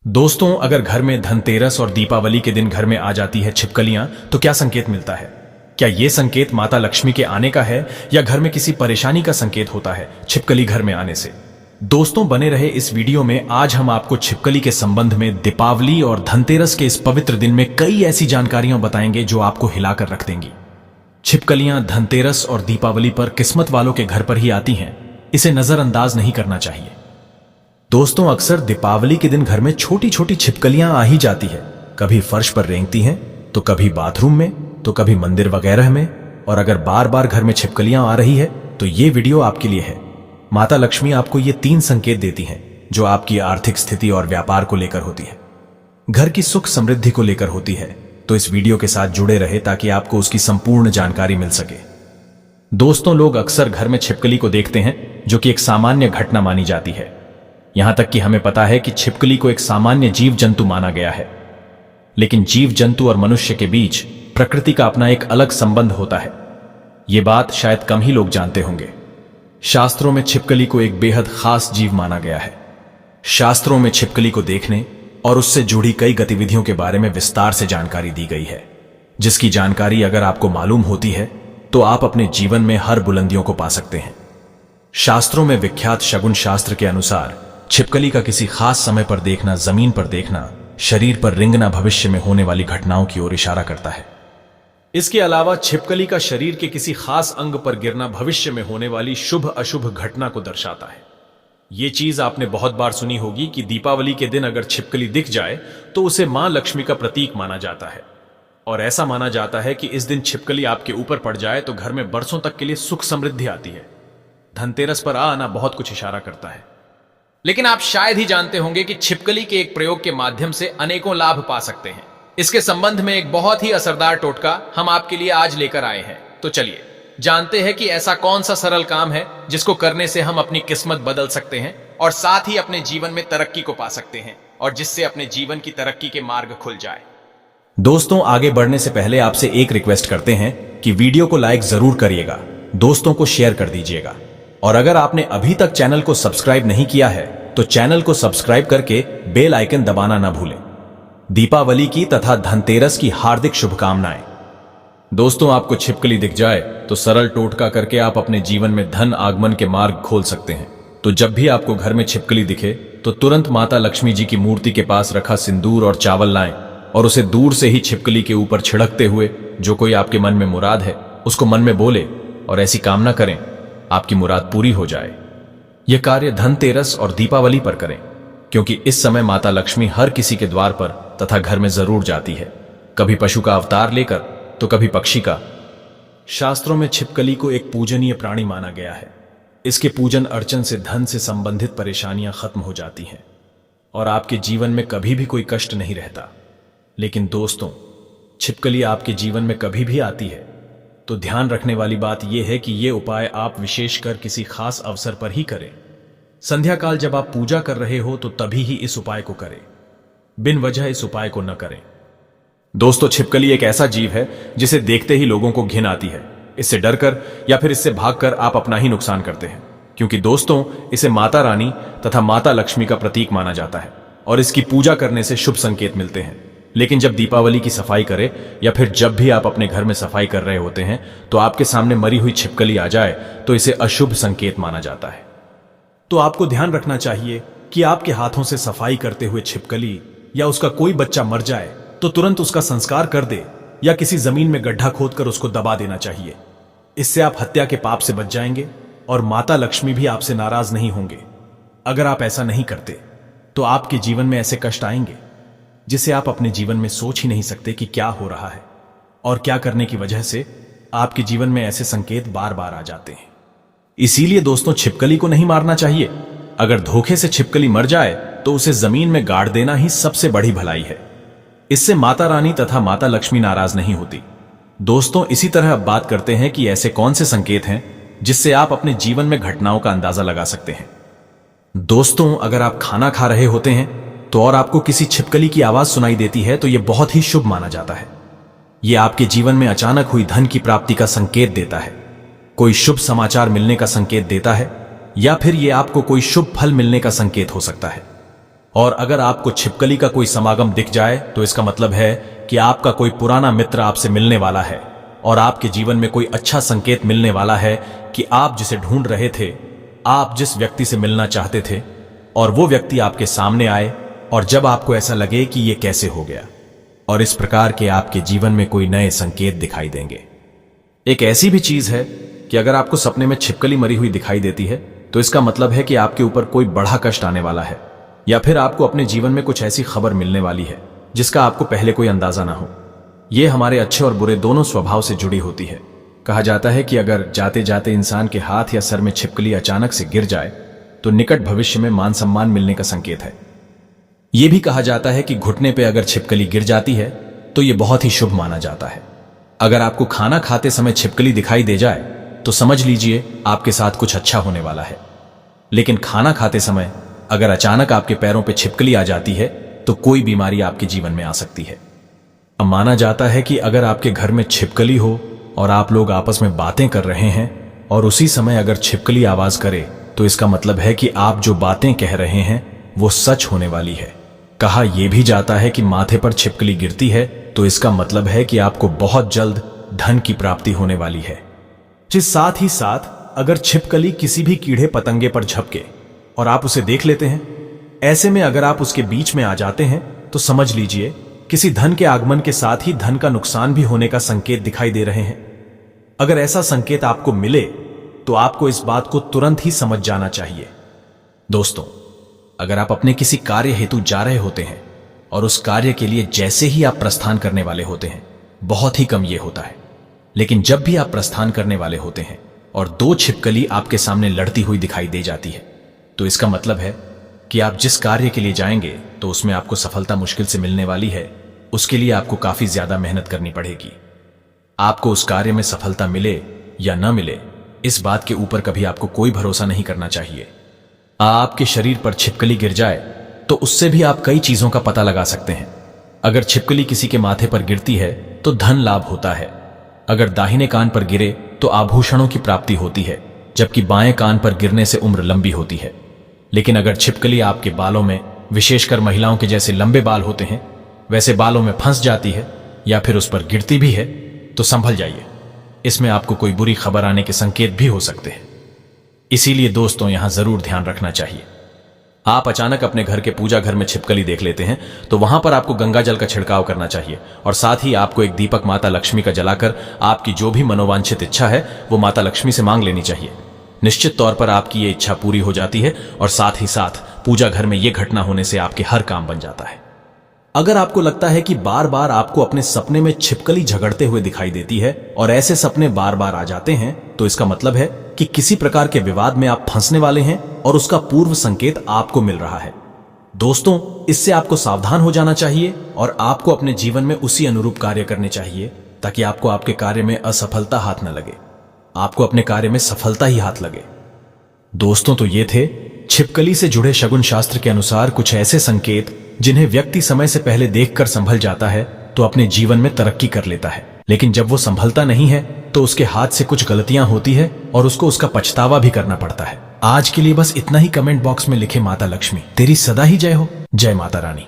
दोस्तों, अगर घर में धनतेरस और दीपावली के दिन घर में आ जाती है छिपकलियां तो क्या संकेत मिलता है? क्या ये संकेत माता लक्ष्मी के आने का है या घर में किसी परेशानी का संकेत होता है छिपकली घर में आने से? दोस्तों, बने रहे इस वीडियो में। आज हम आपको छिपकली के संबंध में दीपावली और धनतेरस के इस पवित्र दिन में कई ऐसी जानकारियां बताएंगे जो आपको हिलाकर रख देंगी। छिपकलियां धनतेरस और दीपावली पर किस्मत वालों के घर पर ही आती हैं, इसे नजरअंदाज नहीं करना चाहिए। दोस्तों, अक्सर दीपावली के दिन घर में छोटी छोटी छिपकलियां आ ही जाती है। कभी फर्श पर रेंगती हैं, तो कभी बाथरूम में, तो कभी मंदिर वगैरह में। और अगर बार बार घर में छिपकलियां आ रही है तो ये वीडियो आपके लिए है। माता लक्ष्मी आपको ये 3 संकेत देती हैं जो आपकी आर्थिक स्थिति और व्यापार को लेकर होती है, घर की सुख समृद्धि को लेकर होती है। तो इस वीडियो के साथ जुड़े रहे ताकि आपको उसकी संपूर्ण जानकारी मिल सके। दोस्तों, लोग अक्सर घर में छिपकली को देखते हैं, जो कि एक सामान्य घटना मानी जाती है। यहां तक कि हमें पता है कि छिपकली को एक सामान्य जीव जंतु माना गया है, लेकिन जीव जंतु और मनुष्य के बीच प्रकृति का अपना एक अलग संबंध होता है। यह बात शायद कम ही लोग जानते होंगे। शास्त्रों में छिपकली को एक बेहद खास जीव माना गया है। शास्त्रों में छिपकली को देखने और उससे जुड़ी कई गतिविधियों के बारे में विस्तार से जानकारी दी गई है, जिसकी जानकारी अगर आपको मालूम होती है तो आप अपने जीवन में हर बुलंदियों को पा सकते हैं। शास्त्रों में विख्यात शगुन शास्त्र के अनुसार छिपकली का किसी खास समय पर देखना, जमीन पर देखना, शरीर पर रेंगना भविष्य में होने वाली घटनाओं की ओर इशारा करता है। इसके अलावा छिपकली का शरीर के किसी खास अंग पर गिरना भविष्य में होने वाली शुभ अशुभ घटना को दर्शाता है। यह चीज आपने बहुत बार सुनी होगी कि दीपावली के दिन अगर छिपकली दिख जाए तो उसे मां लक्ष्मी का प्रतीक माना जाता है। और ऐसा माना जाता है कि इस दिन छिपकली आपके ऊपर पड़ जाए तो घर में बरसों तक के लिए सुख समृद्धि आती है। धनतेरस पर आना बहुत कुछ इशारा करता है। लेकिन आप शायद ही जानते होंगे कि छिपकली के एक प्रयोग के माध्यम से अनेकों लाभ पा सकते हैं। इसके संबंध में एक बहुत ही असरदार टोटका हम आपके लिए आज लेकर आए हैं। तो चलिए जानते हैं कि ऐसा कौन सा सरल काम है जिसको करने से हम अपनी किस्मत बदल सकते हैं और साथ ही अपने जीवन में तरक्की को पा सकते हैं, और जिससे अपने जीवन की तरक्की के मार्ग खुल जाए। दोस्तों, आगे बढ़ने से पहले आपसे एक रिक्वेस्ट करते हैं कि वीडियो को लाइक जरूर करिएगा, दोस्तों को शेयर कर दीजिएगा, और अगर आपने अभी तक चैनल को सब्सक्राइब नहीं किया है तो चैनल को सब्सक्राइब करके बेल आइकन दबाना ना भूलें। दीपावली की तथा धनतेरस की हार्दिक शुभकामनाएं। दोस्तों, आपको छिपकली दिख जाए तो सरल टोटका करके आप अपने जीवन में धन आगमन के मार्ग खोल सकते हैं। तो जब भी आपको घर में छिपकली दिखे तो तुरंत माता लक्ष्मी जी की मूर्ति के पास रखा सिंदूर और चावल लाएं और उसे दूर से ही छिपकली के ऊपर छिड़कते हुए जो कोई आपके मन में मुराद है उसको मन में बोले और ऐसी कामना करें आपकी मुराद पूरी हो जाए। यह कार्य धनतेरस और दीपावली पर करें, क्योंकि इस समय माता लक्ष्मी हर किसी के द्वार पर तथा घर में जरूर जाती है, कभी पशु का अवतार लेकर तो कभी पक्षी का। शास्त्रों में छिपकली को एक पूजनीय प्राणी माना गया है। इसके पूजन अर्चन से धन से संबंधित परेशानियां खत्म हो जाती हैं और आपके जीवन में कभी भी कोई कष्ट नहीं रहता। लेकिन दोस्तों, छिपकली आपके जीवन में कभी भी आती है तो ध्यान रखने वाली बात यह है कि यह उपाय आप विशेषकर किसी खास अवसर पर ही करें। संध्या काल जब आप पूजा कर रहे हो तो तभी ही इस उपाय को करें, बिन वजह इस उपाय को न करें। दोस्तों, छिपकली एक ऐसा जीव है जिसे देखते ही लोगों को घिन आती है। इससे डरकर या फिर इससे भागकर आप अपना ही नुकसान करते हैं, क्योंकि दोस्तों इसे माता रानी तथा माता लक्ष्मी का प्रतीक माना जाता है और इसकी पूजा करने से शुभ संकेत मिलते हैं। लेकिन जब दीपावली की सफाई करें या फिर जब भी आप अपने घर में सफाई कर रहे होते हैं तो आपके सामने मरी हुई छिपकली आ जाए तो इसे अशुभ संकेत माना जाता है। तो आपको ध्यान रखना चाहिए कि आपके हाथों से सफाई करते हुए छिपकली या उसका कोई बच्चा मर जाए तो तुरंत उसका संस्कार कर दे या किसी जमीन में गड्ढा खोदकर उसको दबा देना चाहिए। इससे आप हत्या के पाप से बच जाएंगे और माता लक्ष्मी भी आपसे नाराज नहीं होंगे। अगर आप ऐसा नहीं करते तो आपके जीवन में ऐसे कष्ट आएंगे जिसे आप अपने जीवन में सोच ही नहीं सकते कि क्या हो रहा है और क्या करने की वजह से आपके जीवन में ऐसे संकेत बार बार आ जाते हैं। इसीलिए दोस्तों, छिपकली को नहीं मारना चाहिए। अगर धोखे से छिपकली मर जाए तो उसे जमीन में गाड़ देना ही सबसे बड़ी भलाई है। इससे माता रानी तथा माता लक्ष्मी नाराज नहीं होती। दोस्तों, इसी तरह अब बात करते हैं कि ऐसे कौन से संकेत हैं जिससे आप अपने जीवन में घटनाओं का अंदाजा लगा सकते हैं। दोस्तों, अगर आप खाना खा रहे होते हैं तो और आपको किसी छिपकली की आवाज सुनाई देती है तो यह बहुत ही शुभ माना जाता है। यह आपके जीवन में अचानक हुई धन की प्राप्ति का संकेत देता है, कोई शुभ समाचार मिलने का संकेत देता है, या फिर यह आपको कोई शुभ फल मिलने का संकेत हो सकता है। और अगर आपको छिपकली का कोई समागम दिख जाए तो इसका मतलब है कि आपका कोई पुराना मित्र आपसे मिलने वाला है और आपके जीवन में कोई अच्छा संकेत मिलने वाला है कि आप जिसे ढूंढ रहे थे, आप जिस व्यक्ति से मिलना चाहते थे, और वो व्यक्ति आपके सामने आए। और जब आपको ऐसा लगे कि ये कैसे हो गया, और इस प्रकार के आपके जीवन में कोई नए संकेत दिखाई देंगे। एक ऐसी भी चीज है कि अगर आपको सपने में छिपकली मरी हुई दिखाई देती है तो इसका मतलब है कि आपके ऊपर कोई बड़ा कष्ट आने वाला है, या फिर आपको अपने जीवन में कुछ ऐसी खबर मिलने वाली है जिसका आपको पहले कोई अंदाजा ना हो। यह हमारे अच्छे और बुरे दोनों स्वभाव से जुड़ी होती है। कहा जाता है कि अगर जाते जाते इंसान के हाथ या सर में छिपकली अचानक से गिर जाए तो निकट भविष्य में मान सम्मान मिलने का संकेत है। यह भी कहा जाता है कि घुटने पे अगर छिपकली गिर जाती है तो यह बहुत ही शुभ माना जाता है। अगर आपको खाना खाते समय छिपकली दिखाई दे जाए तो समझ लीजिए आपके साथ कुछ अच्छा होने वाला है। लेकिन खाना खाते समय अगर अचानक आपके पैरों पे छिपकली आ जाती है तो कोई बीमारी आपके जीवन में आ सकती है। अब माना जाता है कि अगर आपके घर में छिपकली हो और आप लोग आपस में बातें कर रहे हैं और उसी समय अगर छिपकली आवाज करे तो इसका मतलब है कि आप जो बातें कह रहे हैं वो सच होने वाली है। कहा यह भी जाता है कि माथे पर छिपकली गिरती है तो इसका मतलब है कि आपको बहुत जल्द धन की प्राप्ति होने वाली है। जिस साथ ही साथ अगर छिपकली किसी भी कीड़े पतंगे पर झपके और आप उसे देख लेते हैं, ऐसे में अगर आप उसके बीच में आ जाते हैं तो समझ लीजिए किसी धन के आगमन के साथ ही धन का नुकसान भी होने का संकेत दिखाई दे रहे हैं। अगर ऐसा संकेत आपको मिले तो आपको इस बात को तुरंत ही समझ जाना चाहिए। दोस्तों, अगर आप अपने किसी कार्य हेतु जा रहे होते हैं और उस कार्य के लिए जैसे ही आप प्रस्थान करने वाले होते हैं, बहुत ही कम यह होता है, लेकिन जब भी आप प्रस्थान करने वाले होते हैं और दो छिपकली आपके सामने लड़ती हुई दिखाई दे जाती है तो इसका मतलब है कि आप जिस कार्य के लिए जाएंगे तो उसमें आपको सफलता मुश्किल से मिलने वाली है। उसके लिए आपको काफी ज्यादा मेहनत करनी पड़ेगी। आपको उस कार्य में सफलता मिले या न मिले, इस बात के ऊपर कभी आपको कोई भरोसा नहीं करना चाहिए। आपके शरीर पर छिपकली गिर जाए तो उससे भी आप कई चीजों का पता लगा सकते हैं। अगर छिपकली किसी के माथे पर गिरती है तो धन लाभ होता है। अगर दाहिने कान पर गिरे तो आभूषणों की प्राप्ति होती है, जबकि बाएं कान पर गिरने से उम्र लंबी होती है। लेकिन अगर छिपकली आपके बालों में, विशेषकर महिलाओं के जैसे लंबे बाल होते हैं, वैसे बालों में फंस जाती है या फिर उस पर गिरती भी है तो संभल जाइए, इसमें आपको कोई बुरी खबर आने के संकेत भी हो सकते हैं। इसीलिए दोस्तों, यहां जरूर ध्यान रखना चाहिए। आप अचानक अपने घर के पूजा घर में छिपकली देख लेते हैं तो वहां पर आपको गंगा जल का छिड़काव करना चाहिए और साथ ही आपको एक दीपक माता लक्ष्मी का जलाकर आपकी जो भी मनोवांछित इच्छा है वो माता लक्ष्मी से मांग लेनी चाहिए। निश्चित तौर पर आपकी ये इच्छा पूरी हो जाती है और साथ ही साथ पूजा घर में यह घटना होने से आपके हर काम बन जाता है। अगर आपको लगता है कि बार बार आपको अपने सपने में छिपकली झगड़ते हुए दिखाई देती है और ऐसे सपने बार बार आ जाते हैं तो इसका मतलब है कि किसी प्रकार के विवाद में आप फंसने वाले हैं और उसका पूर्व संकेत आपको मिल रहा है। दोस्तों, इससे आपको सावधान हो जाना चाहिए और आपको अपने जीवन में उसी अनुरूप कार्य करने चाहिए ताकि आपको आपके कार्य में असफलता हाथ न लगे, आपको अपने कार्य में सफलता ही हाथ लगे। दोस्तों, तो ये थे छिपकली से जुड़े शगुन शास्त्र के अनुसार कुछ ऐसे संकेत जिन्हें व्यक्ति समय से पहले देखकर संभल जाता है तो अपने जीवन में तरक्की कर लेता है, लेकिन जब वो संभलता नहीं है तो उसके हाथ से कुछ गलतियां होती है और उसको उसका पछतावा भी करना पड़ता है। आज के लिए बस इतना ही। कमेंट बॉक्स में लिखे माता लक्ष्मी तेरी सदा ही जय हो। जय माता रानी।